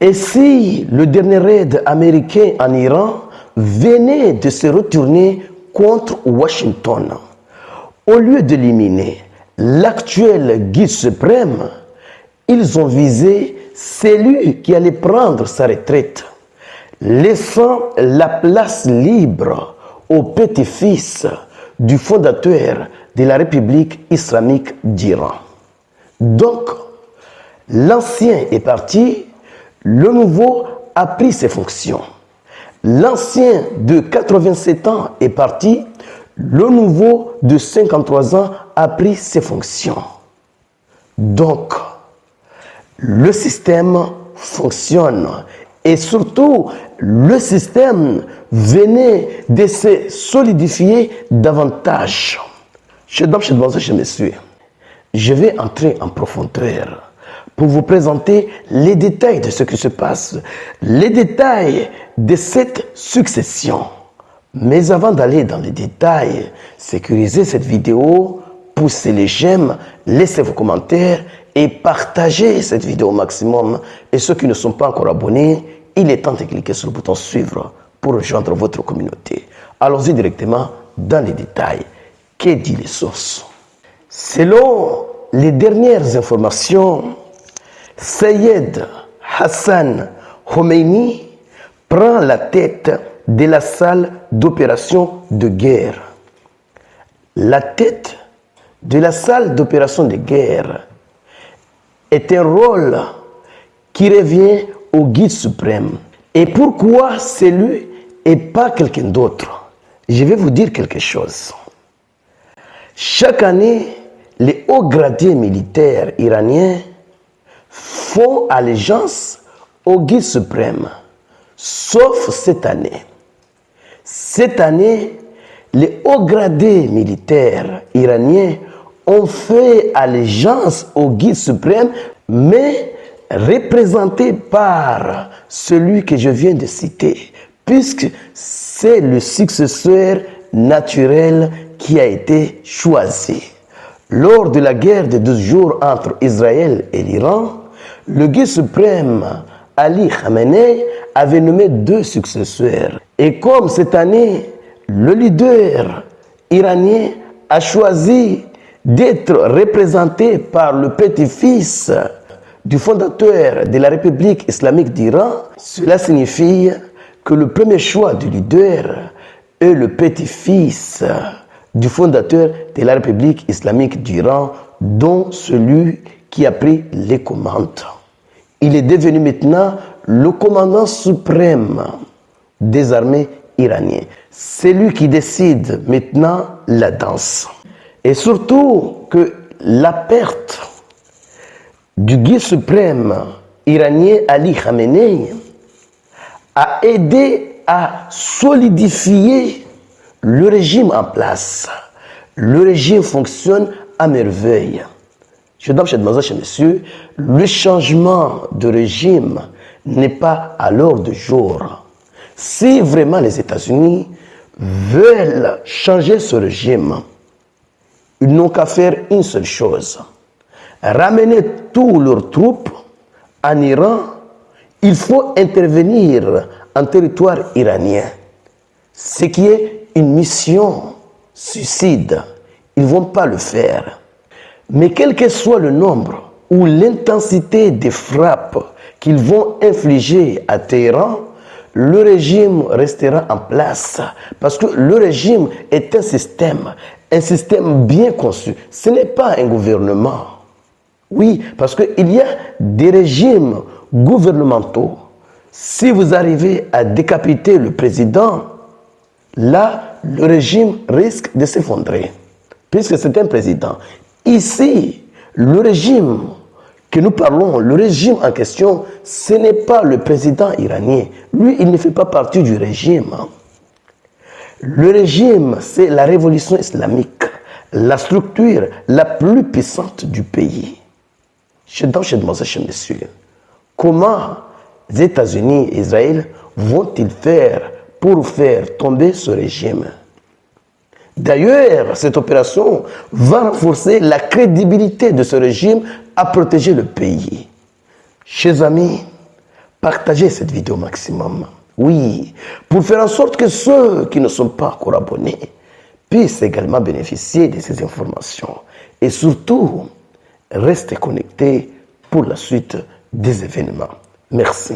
Et si le dernier raid américain en Iran venait de se retourner contre Washington, au lieu d'éliminer l'actuel guide suprême, ils ont visé celui qui allait prendre sa retraite, laissant la place libre au petit-fils du fondateur de la République islamique d'Iran. Donc, l'ancien est parti, le nouveau a pris ses fonctions. L'ancien de 87 ans est parti, le nouveau de 53 ans a pris ses fonctions. Donc, le système fonctionne et surtout, le système venait de se solidifier davantage. Chers messieurs, je vais entrer en profondeur pour vous présenter les détails de ce qui se passe, les détails de cette succession. Mais avant d'aller dans les détails, sécurisez cette vidéo, poussez les j'aime, laissez vos commentaires et partagez cette vidéo au maximum. Et ceux qui ne sont pas encore abonnés, il est temps de cliquer sur le bouton suivre pour rejoindre votre communauté. Allons-y directement dans les détails. Que dit les sources? Selon les dernières informations, Sayed Hassan Khomeini prend la tête de la salle d'opération de guerre. La tête de la salle d'opération de guerre est un rôle qui revient au guide suprême. Et pourquoi c'est lui et pas quelqu'un d'autre? Je vais vous dire quelque chose. Chaque année, les hauts gradés militaires iraniens font allégeance au guide suprême, sauf cette année. Cette année, les hauts gradés militaires iraniens ont fait allégeance au guide suprême, mais représenté par celui que je viens de citer, puisque c'est le successeur naturel qui a été choisi. Lors de la guerre de 12 jours entre Israël et l'Iran, le guide suprême Ali Khamenei avait nommé 2 successeurs. Et comme cette année, le leader iranien a choisi d'être représenté par le petit-fils du fondateur de la République islamique d'Iran, cela signifie que le premier choix du leader est le petit-fils du fondateur de la République islamique d'Iran, dont celui qui a pris les commandes. Il est devenu maintenant le commandant suprême des armées iraniennes. C'est lui qui décide maintenant la danse. Et surtout que la perte du guide suprême iranien Ali Khamenei a aidé à solidifier le régime en place. Le régime fonctionne à merveille. Mesdames, messieurs, le changement de régime n'est pas à l'ordre du jour. Si vraiment les États-Unis veulent changer ce régime, ils n'ont qu'à faire une seule chose. Ramener tous leurs troupes en Iran. Il faut intervenir en territoire iranien. Ce qui est une mission suicide. Ils ne vont pas le faire. Mais quel que soit le nombre ou l'intensité des frappes qu'ils vont infliger à Téhéran, le régime restera en place. Parce que le régime est un système bien conçu. Ce n'est pas un gouvernement. Oui, parce qu'il y a des régimes gouvernementaux. Si vous arrivez à décapiter le président, là, le régime risque de s'effondrer, puisque c'est un président. Ici, le régime que nous parlons, le régime en question, ce n'est pas le président iranien. Lui, il ne fait pas partie du régime. Le régime, c'est la révolution islamique, la structure la plus puissante du pays. Mesdames, messieurs, comment les États-Unis et Israël vont-ils faire pour faire tomber ce régime? D'ailleurs, cette opération va renforcer la crédibilité de ce régime à protéger le pays. Chers amis, Partagez cette vidéo au maximum. Oui, pour faire en sorte que ceux qui ne sont pas encore abonnés puissent également bénéficier de ces informations. Et surtout, restez connectés pour la suite des événements. Merci.